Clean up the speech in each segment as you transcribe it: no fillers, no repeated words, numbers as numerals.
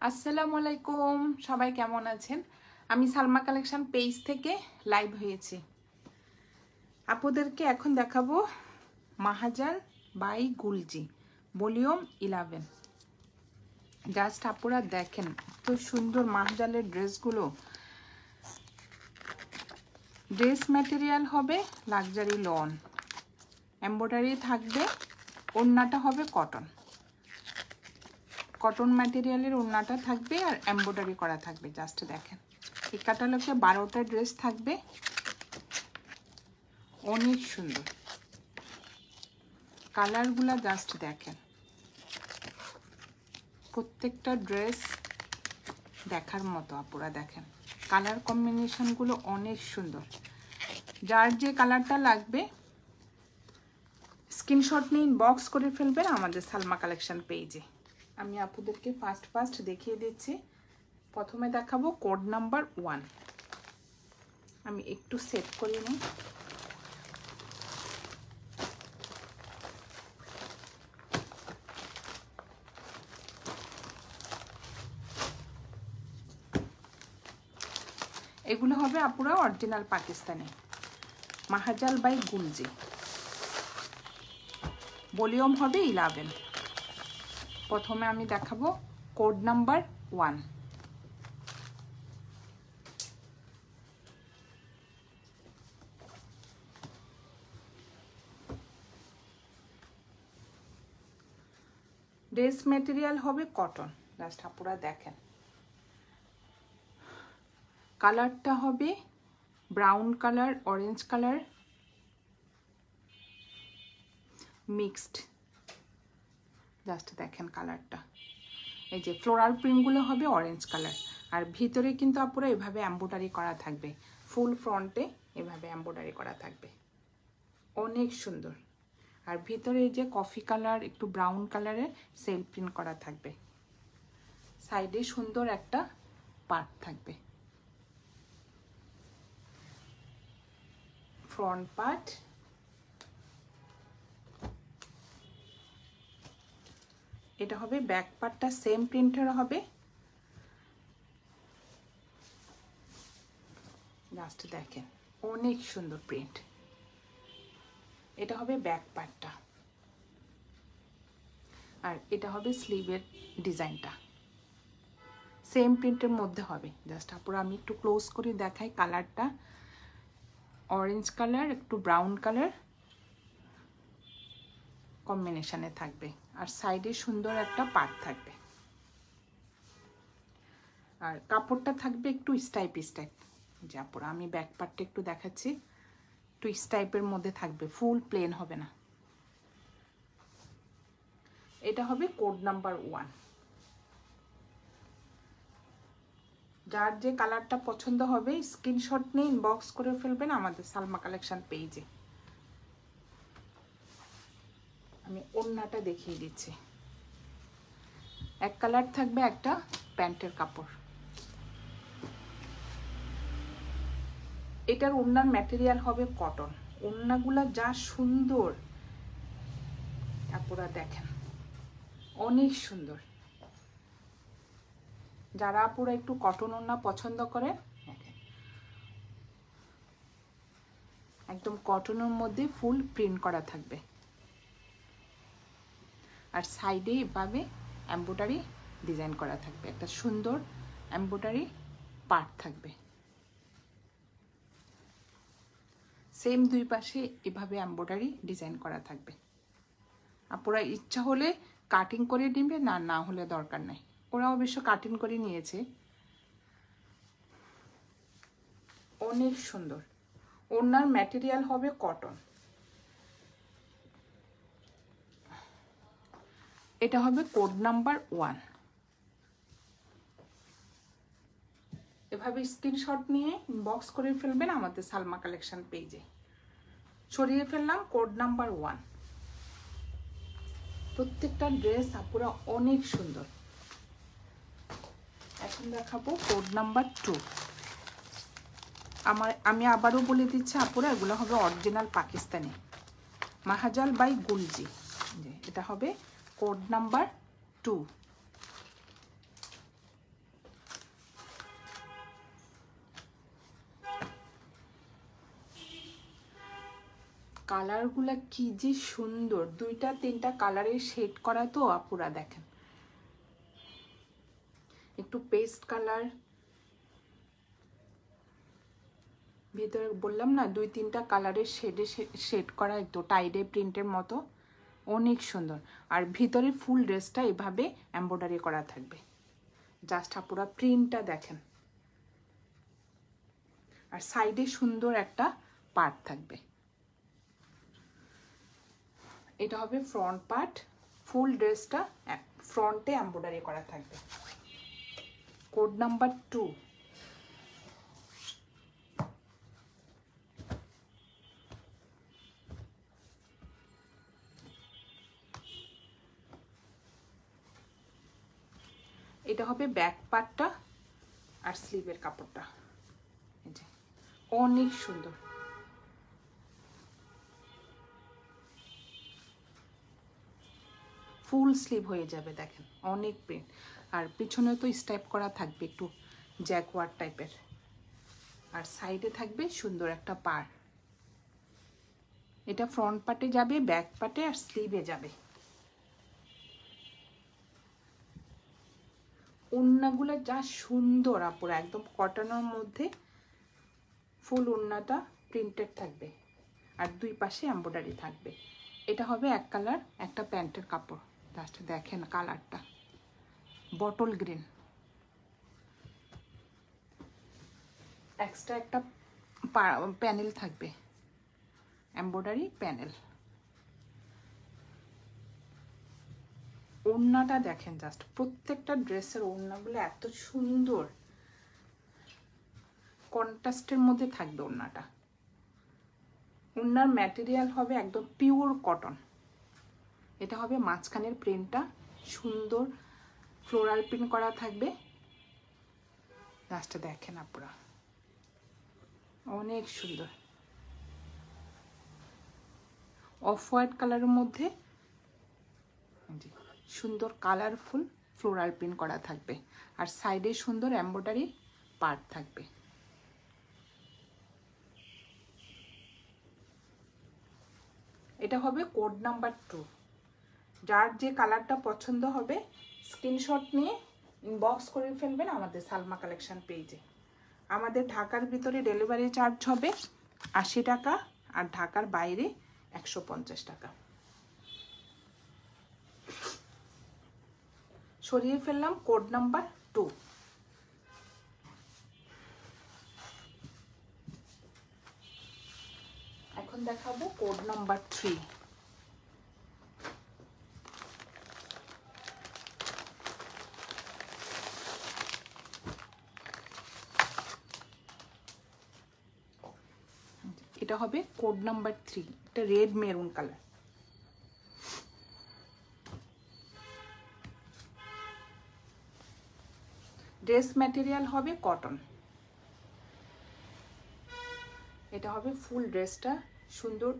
আসসালামু আলাইকুম, সবাই কেমন আছেন? আমি সালমা কালেকশন পেজ থেকে লাইভ হয়েছি। আপনাদেরকে এখন দেখাবো মাহাজাল বাই গুলজি ভলিউম 11। জাস্ট আপনারা দেখেন তো সুন্দর মাহাজালের ড্রেসগুলো। ড্রেস ম্যাটেরিয়াল হবে লাক্সারি লন, এমব্রয়ডারি থাকবে, ওড়নাটা হবে কটন। কটন ম্যাটেরিয়ালের ওড়নাটা থাকবে আর এমব্রয়ডারি করা থাকবে। জাস্ট দেখেন, এই ক্যাটালগে 12টা ড্রেস থাকবে, অনেক সুন্দর কালারগুলা। জাস্ট দেখেন, প্রত্যেকটা ড্রেস দেখার মতো। আপনারা দেখেন কালার কম্বিনেশনগুলো অনেক সুন্দর। যার যে কালারটা লাগবে স্ক্রিনশট নিয়ে ইনবক্স করে ফেলবেন আমাদের সালমা কালেকশন পেজে। আমি আপনাদেরকে ফার্স্ট দেখিয়ে দিচ্ছি। প্রথমে দেখাবো কোড নাম্বার 1। আমি একটু সেট করে নিই। এগুলো হবে আপনারা অরিজিনাল পাকিস্তানি মাহাজাল বাই গুলজি, ভলিউম হবে 11। প্রথমে আমি দেখাবো কোড নাম্বার 1। ড্রেস মেটেরিয়াল হবে কটন। জাস্ট আপনারা দেখেন, কালারটা হবে brown colour, orange colour mixed. Just দেখেন কালারটা। এই যে ফ্লোরাল প্রিন্টগুলো হবে অরেঞ্জ কালার, আর ভিতরে কিন্তু আপনারা এভাবে এমব্রয়ডারি করা থাকবে। ফুল ফ্রন্টে এভাবে এমব্রয়ডারি করা থাকবে, অনেক সুন্দর। আর ভিতরে এই যে কফি কালার, একটু ব্রাউন কালারের সেলফ প্রিন্ট করা থাকবে। সাইডে সুন্দর একটা পার্ট থাকবে, ফ্রন্ট পার্ট। এটা হবে ব্যাক পার্টটা, সেম প্রিন্টের হবে। জাস্ট দেখেন অনেক সুন্দর প্রিন্ট। এটা হবে ব্যাক পার্টটা, আর এটা হবে স্লিভের ডিজাইনটা, সেম প্রিন্টের মধ্যে হবে। জাস্ট আপনারা আমি একটু ক্লোজ করে দেখাই। কালারটা অরেঞ্জ কালার, একটু ব্রাউন কালার কম্বিনেশনে থাকবে, আর সাইডে সুন্দর একটা পার্ট থাকবে। আর কাপড়টা থাকবে একটু স্টাইপ। যে আপনারা আমি ব্যাক পার্টটা একটু দেখাচ্ছি, একটু স্টাইপের মধ্যে থাকবে, ফুল প্লেন হবে না। এটা হবে কোড নাম্বার 1। যার যে কালারটা পছন্দ হবে স্ক্রিনশট নিয়ে ইনবক্স করে ফেলবেন আমাদের সালমা কালেকশন পেজে। আমি ওড়নাটা দেখিয়ে দিচ্ছি। এক কালার থাকবে একটা প্যান্টের কাপড়। এটার ওড়নার ম্যাটেরিয়াল হবে কটন। ওড়নাগুলা যা সুন্দর আপনারা দেখেন, অনেক সুন্দর। যারা আপুরা একটু কটন ওড়না পছন্দ করে, একদম কটনের মধ্যে ফুল প্রিন্ট করা থাকবে, আর সাইডে এভাবে এমব্রয়ডারি ডিজাইন করা থাকবে। একটা সুন্দর এমব্রয়ডারি পার্ট থাকবে, সেম দুই পাশে এভাবে এমব্রয়ডারি ডিজাইন করা থাকবে। আপনারা ইচ্ছা হলে কাটিং করে নেবে, না হলে দরকার নাই। ওরা অবশ্য কাটিং করে নিয়েছে। অনেক সুন্দর। ওড়নার ম্যাটেরিয়াল হবে কটন। এটা হবে কোড নাম্বার 1। এভাবে স্ক্রিনশট নিয়ে ইনবক্স করে ফেলবেন আমাদের সালমা কালেকশন পেজে। ছড়িয়ে ফেললাম কোড নাম্বার 1। প্রত্যেকটা ড্রেস আপুরা অনেক সুন্দর। এখন দেখাবো কোড নাম্বার 2। আমি আবারও বলে দিচ্ছি আপুরা, এগুলো হবে অরিজিনাল পাকিস্তানি মাহাজাল বাই গুলজি। এটা হবে কোড নাম্বার 2। কালারগুলা কি যে সুন্দর, 2-3টা কালারের শেড করা তো আপুরা দেখেন, একটু পেস্ট কালার, ভিতরে বললাম না 2-3টা কালারের শেডে শেড করা, একটু টাইডে প্রিন্টের মতো, অনেক সুন্দর। আর ভিতরে ফুল ড্রেসটা এভাবে এমব্রয়ডারি করা থাকবে, জাস্ট আপুরা প্রিন্টটা দেখেন। আর সাইডে সুন্দর একটা পার্ট থাকবে, এটা হবে ফ্রন্ট পার্ট। ফুল ড্রেসটা ফ্রন্টে এমব্রয়ডারি করা থাকবে। Code number 2। এটা হবে ব্যাক পার্টটা আর স্লিভের কাপড়টা, এই যে অনেক সুন্দর। ফুল স্লিভ হয়ে যাবে দেখেন, অনেক প্রিন্ট। আর পিছনে তো স্টাইপ করা থাকবে একটু জ্যাকওয়ার টাইপের, আর সাইডে থাকবে সুন্দর একটা পার। এটা ফ্রন্ট পার্টে যাবে, ব্যাক পার্টে আর স্লিভে যাবে। ওড়নাগুলো যা সুন্দর আপুরা, একদম কটনের মধ্যে ফুল ওড়নাটা প্রিন্টেড থাকবে আর দুই পাশে এমব্রয়ডারি থাকবে। এটা হবে এক কালার, একটা প্যান্টের কাপড়, জাস্ট দেখেন কালারটা বটল গ্রিন। এক্সট্রা একটা প্যানেল থাকবে, এমব্রয়ডারি প্যানেল। ওড়নাটা দেখেন জাস্ট, প্রত্যেকটা ড্রেসের ওড়নাগুলো এত সুন্দর, কন্ট্রাস্টের মধ্যে থাকবে ওড়নাটা। ওড়নার ম্যাটেরিয়াল হবে একদম পিওর কটন। এটা হবে মাঝখানের প্রিন্টটা সুন্দর ফ্লোরাল প্রিন্ট করা থাকবে, জাস্ট দেখেন আপনারা অনেক সুন্দর। অফ হোয়াইট কালারের মধ্যে সুন্দর কালারফুল ফ্লোরাল প্রিন্ট করা থাকবে, আর সাইডে সুন্দর এমব্রয়ডারি পার্ট থাকবে। এটা হবে কোড নাম্বার 2। যার যে কালারটা পছন্দ হবে স্ক্রিনশট নিয়ে ইনবক্স করে ফেলবেন আমাদের সালমা কালেকশন পেজে। আমাদের ঢাকার ভিতরে ডেলিভারি চার্জ হবে 80 টাকা, আর ঢাকার বাইরে 150 টাকা। সরিয়ে ফেললাম কোড নাম্বার 2। এখন দেখাবো কোড নাম্বার 3। এটা হবে কোড নাম্বার 3, এটা red maroon colour. Dress material হবে কটন। এটা হবে ফুল ড্রেসটা সুন্দর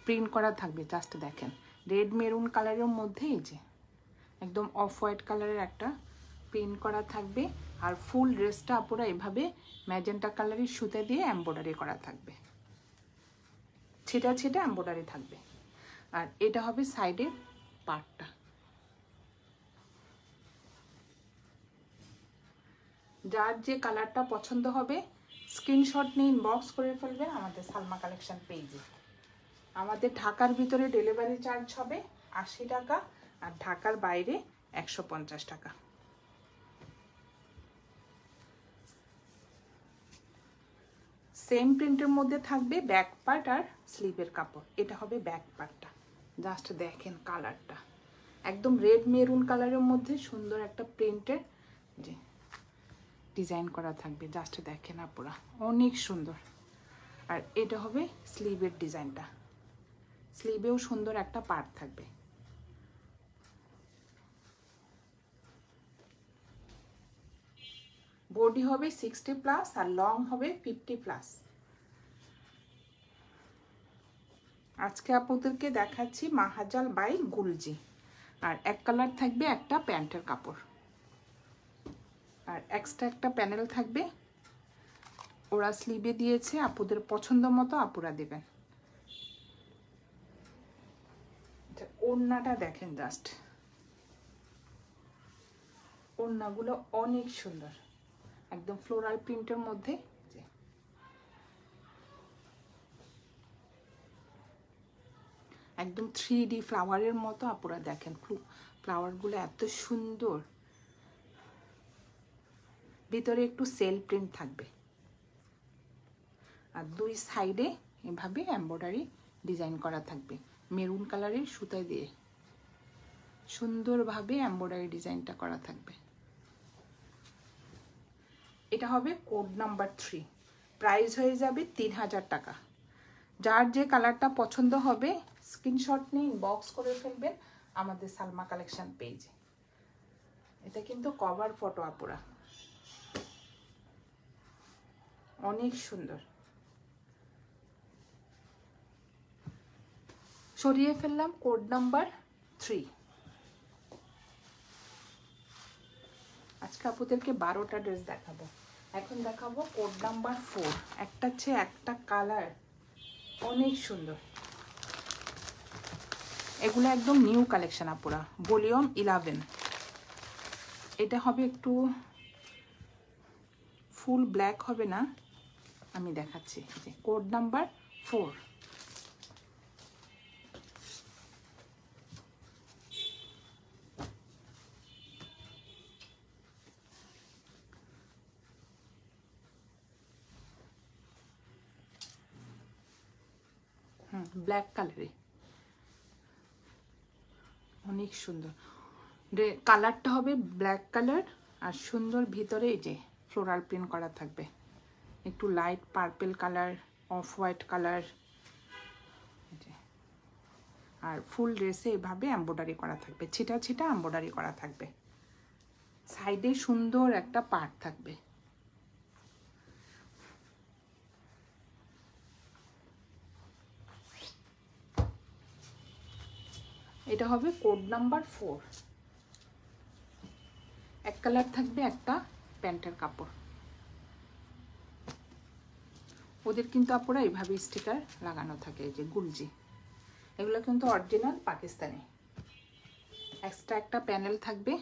প্রিন্ট করা থাকবে, জাস্ট দেখেন রেড মেরুন কালারের মধ্যে এই যে একদম অফ হোয়াইট কালারের একটা প্রিন্ট করা থাকবে। আর ফুল ড্রেসটা পুরো এভাবে ম্যাজেন্টা কালারের সুতা দিয়ে এমব্রয়ডারি করা থাকবে, ছিটা ছিটা এমব্রয়ডারি থাকবে। আর এটা হবে সাইডের পার্টটা। যার যে কালারটা পছন্দ হবে স্ক্রিনশট নিয়ে ইনবক্স করে ফেলবেন আমাদের সালমা কালেকশন পেজে। আমাদের ঢাকার ভিতরে ডেলিভারি চার্জ হবে 80 টাকা, আর ঢাকার বাইরে 150 টাকা। সেম প্রিন্টের মধ্যে থাকবে ব্যাক পার্ট আর স্লিভের কাপড়। এটা হবে ব্যাক পার্টটা, জাস্ট দেখেন কালারটা একদম রেড মেরুন কালারের মধ্যে সুন্দর একটা প্রিন্টের যে ডিজাইন করা থাকবে, জাস্ট দেখেন আপনারা অনেক সুন্দর। আর এটা হবে স্লিভের ডিজাইনটা, স্লিভেও সুন্দর একটা পার্ট থাকবে। বডি হবে 60+ আর লং হবে 50+। আজকে আপনাদেরকে দেখাচ্ছি মাহাজাল বাই গুলজি। আর এক কালার থাকবে একটা প্যান্টের কাপড়, আর এক্সট্রা একটা প্যানেল থাকবে ওরা স্লিভে দিয়েছে, আপুদের পছন্দ মতো আপুরা দেবেন। ওড়নাটা দেখেন জাস্ট, ওড়নাগুলো অনেক সুন্দর, একদম ফ্লোরাল প্রিন্টের মধ্যে। একদম 3D ফ্লাওয়ারের মতো আপুরা দেখেন, ফ্লাওয়ারগুলো এত সুন্দর। ভিতরে একটু সেল প্রিন্ট থাকবে, আর দুই সাইডে এভাবে এমব্রয়ডারি ডিজাইন করা থাকবে মেরুন কালারের সুতা দিয়ে, সুন্দরভাবে এমব্রয়ডারি ডিজাইনটা করা থাকবে। এটা হবে কোড নাম্বার 3, প্রাইস হয়ে যাবে 3000 টাকা। যার যে কালারটা পছন্দ হবে স্ক্রিনশট নিয়ে ইনবক্স করে ফেলবেন আমাদের সালমা কালেকশন পেজে। এটা কিন্তু কভার ফটো আপুরা, অনেক সুন্দর। সরিয়ে ফেললাম কোড নাম্বার 3। আজকে আপুদেরকে 12টা ড্রেস দেখাবো। এখন দেখাবো কোড নাম্বার 4। একটা চেয়ে একটা কালার অনেক সুন্দর। এগুলো একদম নিউ কালেকশন আপুরা, ভলিউম 11। এটা হবে একটু ফুল ব্ল্যাক হবে না, আমি দেখাচ্ছি। যে কোড নাম্বার 4, ব্ল্যাক কালারে অনেক সুন্দর। কালারটা হবে ব্ল্যাক কালার, আর সুন্দর ভিতরে এই যে ফ্লোরাল প্রিন্ট করা থাকবে, একটু light purple colour, off white colour. আর ফুল ড্রেসে এভাবে এমব্রয়ডারি করা থাকবে, ছিটা ছিটা এমব্রয়ডারি করা থাকবে। সাইডে সুন্দর একটা পার্ট থাকবে। এটা হবে কোড নাম্বার 4। এক কালার থাকবে একটা প্যান্টের কাপড়। ওদের কিন্তু আপনারা এইভাবে স্টিকার লাগানো থাকে, এই যে গুলজি, এগুলো কিন্তু অরিজিনাল পাকিস্তানি। এক্সট্রা একটা প্যানেল থাকবে,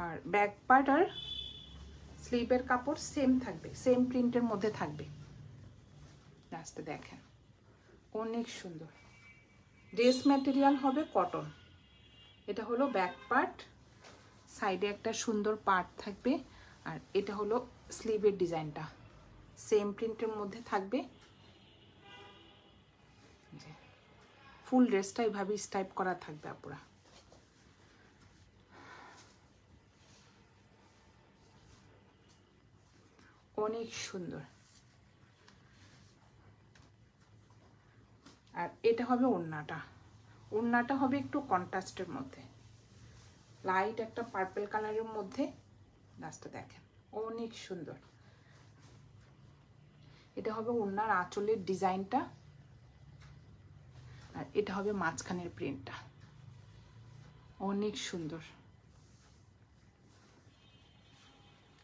আর ব্যাক পার্ট আর স্লিভের কাপড় সেম থাকবে, সেম প্রিন্টের মধ্যে থাকবে। জাস্ট দেখেন অনেক সুন্দর। ড্রেস ম্যাটেরিয়াল হবে কটন। এটা হলো ব্যাক পার্ট, সাইডে একটা সুন্দর পার্ট থাকবে, আর এটা হলো স্লিভের ডিজাইনটা সেম প্রিন্টের মধ্যে থাকবে। ফুল ড্রেসটা এইভাবে স্টাইপ করা থাকবে আপুরা। অনেক সুন্দর। আর এটা হবে ওড়নাটা, ওড়নাটা হবে একটু কন্ট্রাস্টের মধ্যে, লাইট একটা পার্পল কালারের মধ্যে। গাছটা দেখেন অনেক সুন্দর। এটা হবে ওড়নার আঁচলের ডিজাইনটা, আর এটা হবে মাঝখানের প্রিন্টটা, অনেক সুন্দর।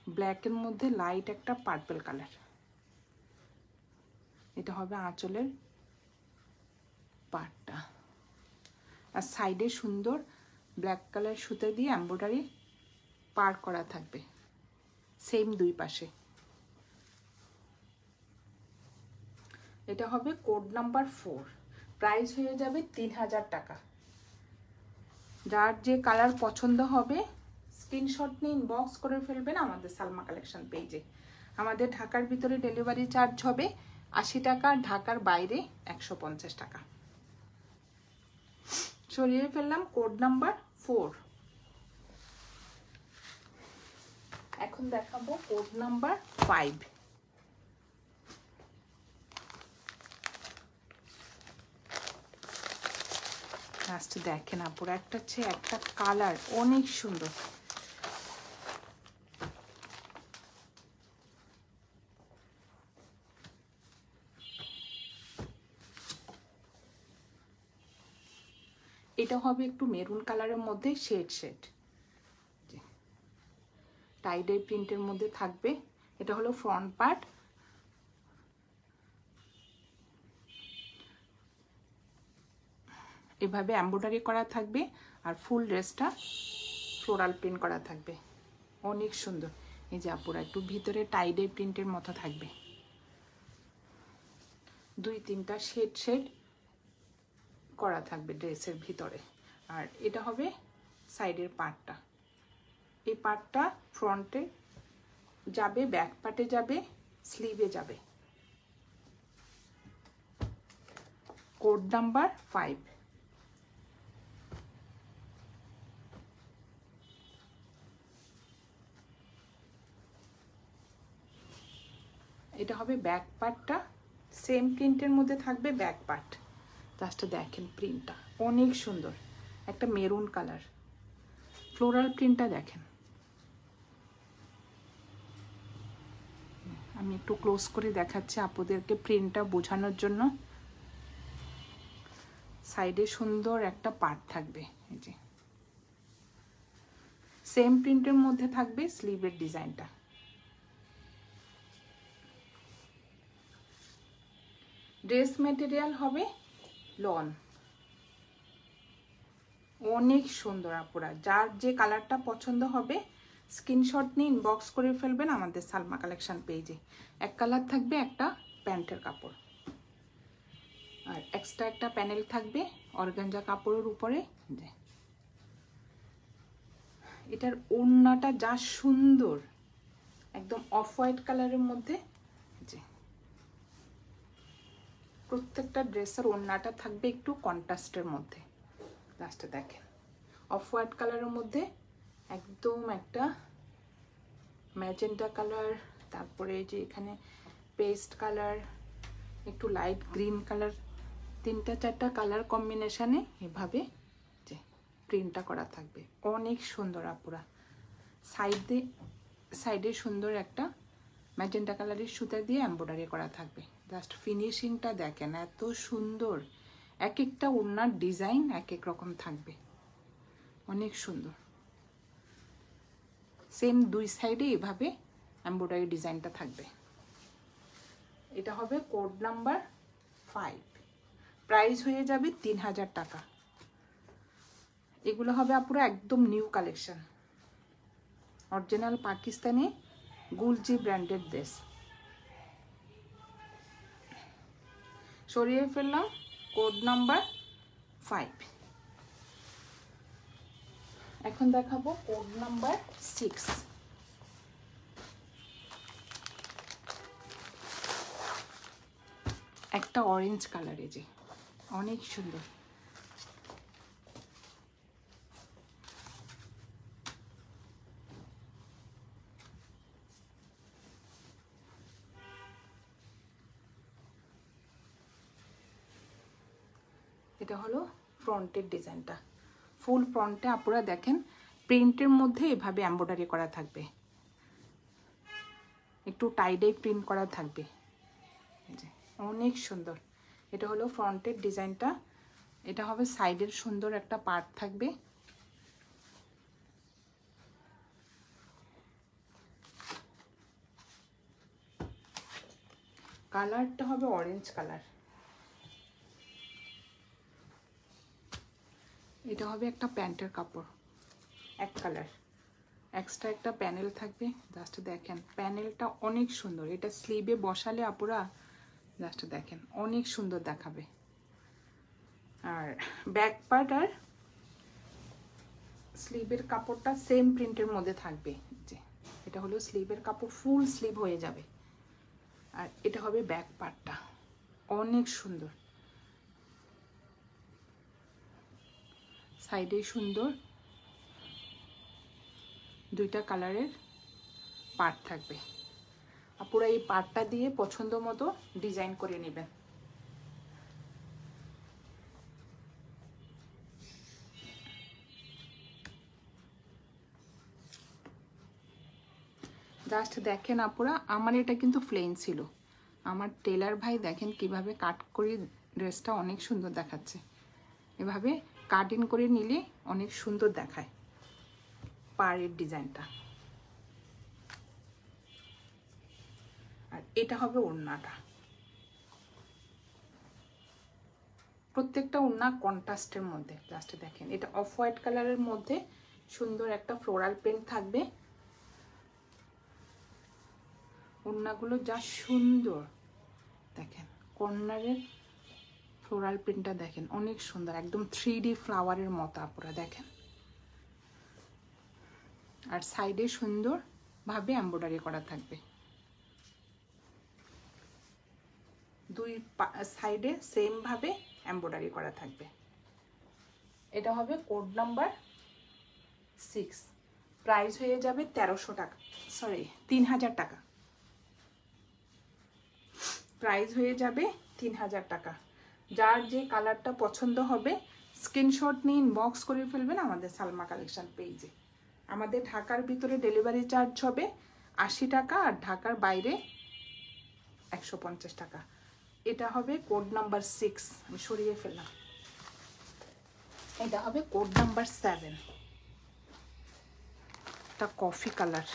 ব্ল্যাকের মধ্যে লাইট একটা পার্পল কালার। এটা হবে আঁচলের পার্টটা, আর সাইডে সুন্দর ব্ল্যাক কালার সুতো দিয়ে এমব্রয়ডারি পার করা থাকবে সেম দুই পাশে। এটা হবে কোড নাম্বার 4, প্রাইস হয়ে যাবে 3000 টাকা। যার যে কালার পছন্দ হবে স্ক্রিনশট নিয়ে ইনবক্স করে ফেলবেন আমাদের সালমা কালেকশন পেজে। আমাদের ঢাকার ভিতরে ডেলিভারি চার্জ হবে 80 টাকা, ঢাকার বাইরে 150 টাকা। সরিয়ে ফেললাম কোড নাম্বার 4। এখন দেখাবো কোড নাম্বার 5। লাস্ট দেখেন আপুরা, একটা হচ্ছে একটা কালার অনেক সুন্দর। এটা হবে একটু মেরুন কালারের মধ্যে শেড শেড, টাইডাই প্রিন্টের মধ্যে থাকবে। এটা হলো ফ্রন্ট পার্ট। এভাবে এমব্রয়ডারি করা থাকবে আর ফুল ড্রেসটা ফ্লোরাল প্রিন্ট করা থাকবে, অনেক সুন্দর। এই যে আপুরা একটু ভিতরে টাইডে প্রিন্টের মতো থাকবে, 2-3টা শেড করা থাকবে ড্রেসের ভিতরে। আর এটা হবে সাইডের পার্টটা। এই পার্টটা ফ্রন্টে যাবে, ব্যাক পার্টে যাবে, স্লিভে যাবে। Code number 5। এটা হবে ব্যাক পার্টটা, সেম প্রিন্টের মধ্যে থাকবে ব্যাক পার্ট। জাস্ট দেখেন প্রিন্টটা অনেক সুন্দর, একটা মেরুন কালার। ফ্লোরাল প্রিন্টটা দেখেন, আমি একটু ক্লোজ করে দেখাচ্ছি আপনাদেরকে প্রিন্টটা বোঝানোর জন্য। সাইডে সুন্দর একটা পার্ট থাকবে, এই যে সেম প্রিন্টের মধ্যে থাকবে স্লিভের ডিজাইনটা। ড্রেস মেটেরিয়াল হবে লন, অনেক সুন্দর আপুরা। যার যে কালারটা পছন্দ হবে স্ক্রিনশট নিয়ে ইনবক্স করে ফেলবেন আমাদের সালমা কালেকশন পেজে। এক কালার থাকবে একটা প্যান্টের কাপড়, আর এক্সট্রা একটা প্যানেল থাকবে অর্গানজা কাপড়ের উপরে। এটার ওড়নাটা যা সুন্দর, একদম অফ হোয়াইট কালারের মধ্যে। যে প্রত্যেকটা ড্রেসের ওড়নাটা থাকবে একটু কন্ট্রাস্টের মধ্যে। লাস্টে দেখেন অফ হোয়াইট কালারের মধ্যে একদম একটা ম্যাজেন্টা কালার, তারপরে যে এখানে পেস্ট কালার, একটু লাইট গ্রিন কালার, 3-4টা কালার কম্বিনেশনে এভাবে যে প্রিন্টটা করা থাকবে, অনেক সুন্দর আপুরা। সাইডে সুন্দর একটা ম্যাজেন্টা কালারের সুতা দিয়ে এমব্রয়ডারি করা থাকবে। জাস্ট ফিনিশিংটা দেখেন এত সুন্দর, এক একটা ওড়নার ডিজাইন এক এক রকম থাকবে, অনেক সুন্দর। সেম দুই সাইডে এভাবে এমব্রয়ডারি ডিজাইনটা থাকবে। এটা হবে কোড নাম্বার 5, প্রাইস হয়ে যাবে 3000 টাকা। এগুলো হবে আপুরা একদম নিউ কালেকশন, অরিজিনাল পাকিস্তানি গুলজি ব্র্যান্ডের ড্রেস। সরিয়ে ফেললাম কোড নাম্বার 5। এখন দেখাবো কোড নাম্বার 6। একটা অরেঞ্জ কালারে, যে অনেক সুন্দর। এটা হলো ফ্রন্টের ডিজাইনটা, ফুল ফ্রন্টে আপনারা দেখেন প্রিন্টের মধ্যে এভাবে এমব্রয়ডারি করা থাকবে, একটু টাইডে প্রিন্ট করা থাকবে, অনেক সুন্দর। এটা হলো ফ্রন্টের ডিজাইনটা। এটা হবে সাইডের সুন্দর একটা পার্ট থাকবে। কালারটা হবে অরেঞ্জ কালার। এটা হবে একটা প্যান্টের কাপড়, এক কালার, এক্সট্রা একটা প্যানেল থাকবে। জাস্ট দেখেন প্যানেলটা অনেক সুন্দর, এটা স্লিভে বসালে আপুরা জাস্ট দেখেন অনেক সুন্দর দেখাবে। আর ব্যাক পার্ট আর স্লিভের কাপড়টা সেম প্রিন্টের মধ্যে থাকবে। যে এটা হলো স্লিভের কাপড়, ফুল স্লিভ হয়ে যাবে। আর এটা হবে ব্যাক পার্টটা, অনেক সুন্দর। সাইডে সুন্দর দুইটা কালারের পার্ট থাকবে। আপুরা এই পার্টটা দিয়ে পছন্দ মতো ডিজাইন করে নেবেন। জাস্ট দেখেন আপুরা, আমার এটা কিন্তু প্লেন ছিল, আমার টেলার ভাই দেখেন কিভাবে কাট করে ড্রেসটা অনেক সুন্দর দেখাচ্ছে। এভাবে কাটিং করে নিলে অনেক সুন্দর দেখায় পাড়ের ডিজাইনটা। এটা হবে ওড়নাটা। প্রত্যেকটা ওড়না কন্ট্রাস্টের মধ্যে। জাস্ট দেখেন, এটা অফ হোয়াইট কালারের মধ্যে সুন্দর একটা ফ্লোরাল প্রিন্ট থাকবে। ওড়নাগুলো যা সুন্দর দেখেন, কর্নারের ফ্লোরাল প্রিন্টটা দেখেন, অনেক সুন্দর, একদম 3D ফ্লাওয়ারের মতো আপুরা দেখেন। আর সাইডে সুন্দরভাবে এমব্রয়ডারি করা থাকবে, দুই সাইডে সেম ভাবে এমব্রয়ডারি করা থাকবে। এটা হবে কোড নাম্বার 6, প্রাইস হয়ে যাবে 1300 টাকা, সরি 3000 টাকা। প্রাইস হয়ে যাবে 3000 টাকা। যার যে কালারটা পছন্দ হবে স্ক্রিনশট নিয়ে ইনবক্স করে ফেলবেন আমাদের সালমা কালেকশন পেজে। আমাদের ঢাকার ভিতরে ডেলিভারি চার্জ হবে 80 টাকা, আর ঢাকার বাইরে 150 টাকা। এটা হবে কোড নাম্বার 6, আমি সরিয়ে ফেললাম। এটা হবে কোড নাম্বার 7, এটা কফি কালার।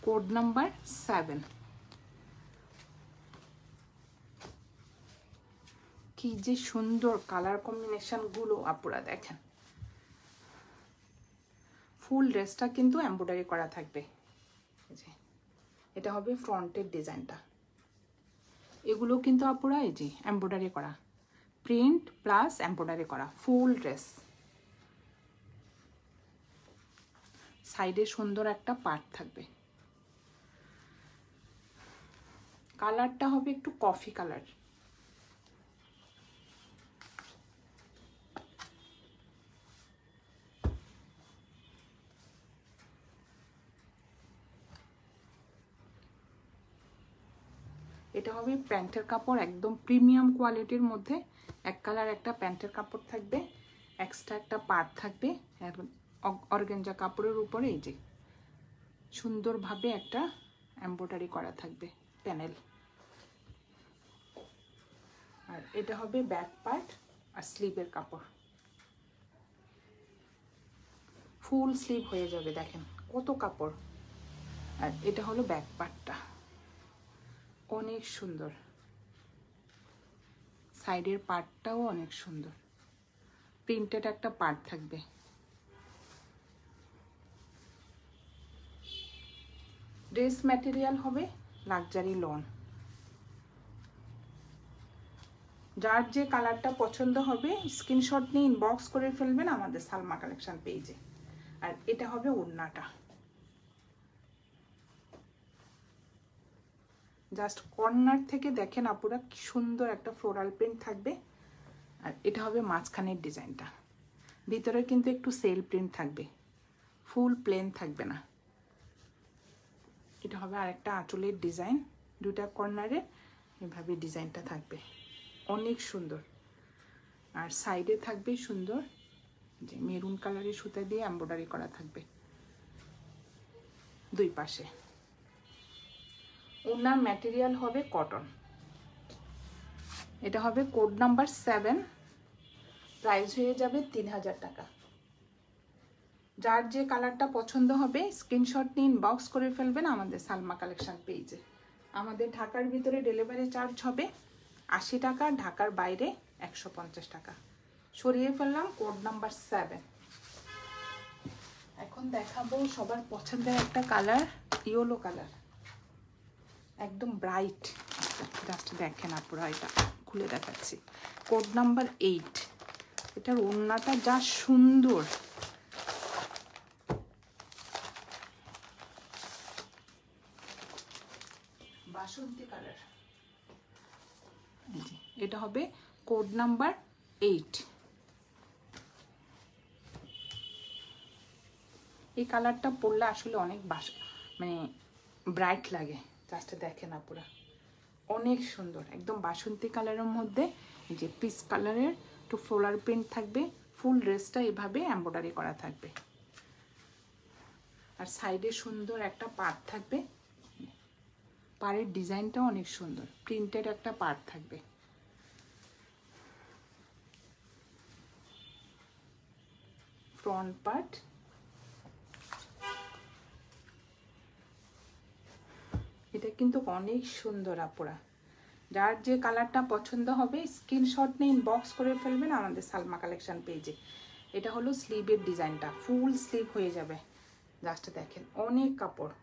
কোড নাম্বার 7, কি যে সুন্দর কালার কম্বিনেশন গুলো আপনারা দেখেন। ফুল ড্রেসটা কিন্তু এমব্রয়ডারি করা থাকবে। এটা হবে ফ্রন্টের ডিজাইনটা। এগুলো কিন্তু আপনারা এই যে এমব্রয়ডারি করা, প্রিন্ট প্লাস এমব্রয়ডারি করা ফুল ড্রেস। সাইডে সুন্দর একটা পার্ট থাকবে। কালারটা হবে একটু কফি কালার। এটা হবে প্যান্টের কাপড়, একদম প্রিমিয়াম কোয়ালিটির মধ্যে এক কালার একটা প্যান্টের কাপড় থাকবে, এক্সট্রা একটা পার্ট থাকবে অর্গানজা কাপড়ের উপরে। এই যে সুন্দরভাবে একটা এমব্রয়ডারি করা থাকবে প্যানেল। আর এটা হবে ব্যাক পার্ট আর স্লিভের কাপড়, ফুল স্লিভ হয়ে যাবে দেখেন কত কাপড়। আর এটা হলো ব্যাক পার্টটা, অনেক সুন্দর, সাইডের পার্টটাও অনেক সুন্দর, প্রিন্টেড একটা পার্ট থাকবে। ড্রেস ম্যাটেরিয়াল হবে লাক্সারি লন। যার যে কালারটা পছন্দ হবে স্ক্রিনশট নিয়ে ইনবক্স করে ফেলবেন আমাদের সালমা কালেকশন পেজে। আর এটা হবে ওড়নাটা, জাস্ট কর্নার থেকে দেখেন আপুরা কি সুন্দর একটা ফ্লোরাল প্রিন্ট থাকবে। আর এটা হবে মাঝখানের ডিজাইনটা, ভিতরে কিন্তু একটু সেল প্রিন্ট থাকবে, ফুল প্লেন থাকবে না। এটা হবে আরেকটা আঁচলের ডিজাইন, দুটা কর্নারে এভাবে ডিজাইনটা থাকবে, অনেক সুন্দর। আর সাইডে থাকবে সুন্দর যে মেরুন কালারের সুতা দিয়ে এমব্রয়ডারি করা থাকবে দুই পাশে। ওনার ম্যাটেরিয়াল হবে কটন। এটা হবে কোড নাম্বার 7, প্রাইস হয়ে যাবে 3000 টাকা। যার যে কালারটা পছন্দ হবে স্ক্রিনশট নিয়ে ইনবক্স করে ফেলবেন আমাদের সালমা কালেকশন পেজে। আমাদের ঢাকার ভিতরে ডেলিভারি চার্জ হবে 80 টাকা, ঢাকার বাইরে 150 টাকা। সরিয়ে ফেললাম কোড নাম্বার 7। এখন দেখাবো সবার পছন্দের একটা কালার, ইয়েলো কালার, একদম ব্রাইট। জাস্ট দেখেন আপনারা, এটা খুলে দেখাচ্ছি। কোড নাম্বার 8, এটার ওড়নাটা যা সুন্দর, বাসন্তী কালার। এটা হবে কোড নাম্বার 8। এই কালারটা পরলে আসলে অনেক মানে ব্রাইট লাগে। জাস্ট দেখেন আপুরা, অনেক সুন্দর, একদম বাসন্তী কালারের মধ্যে এই যে পিস কালারের একটু ফ্লোরাল প্রিন্ট থাকবে। ফুল ড্রেসটা এভাবে এমব্রয়ডারি করা থাকবে। আর সাইডে সুন্দর একটা পার্ট থাকবে, পাড়ের ডিজাইনটাও অনেক সুন্দর, প্রিন্টেড একটা পার্ট থাকবে। Front part. এটা কিন্তু অনেক সুন্দর আপুরা, যার যে কালারটা পছন্দ হবে স্ক্রিনশট নিয়ে ইনবক্স করে ফেলবেন আমাদের সালমা কালেকশন পেজে। এটা হলো স্লিভের ডিজাইনটা, ফুল স্লিভ হয়ে যাবে। জাস্ট দেখেন অনেক কাপড়,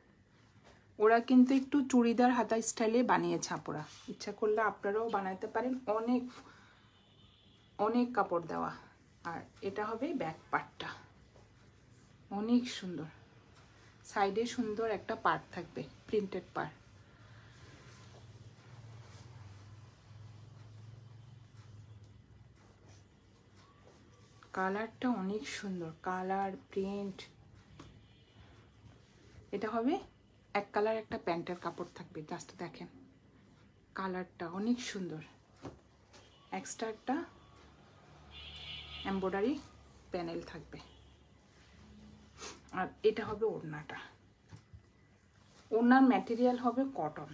ওরা কিন্তু একটু চুড়িদার হাতা স্টাইলে বানিয়েছে আপুরা, ইচ্ছা করলে আপনারাও বানাতে পারেন, অনেক অনেক কাপড় দেওয়া। আর এটা হবে ব্যাক পার্টটা, অনেক সুন্দর, সাইডে সুন্দর একটা পার্ট থাকবে, প্রিন্টেড পার্ট। কালারটা অনেক সুন্দর, কালার প্রিন্ট। এটা হবে এক কালার একটা প্যান্টের কাপড় থাকবে, জাস্ট দেখেন কালারটা অনেক সুন্দর। এক্সট্রা একটা এমব্রয়ডারি প্যানেল থাকবে। আর এটা হবে ওড়নাটা, ওড়নার ম্যাটেরিয়াল হবে কটন।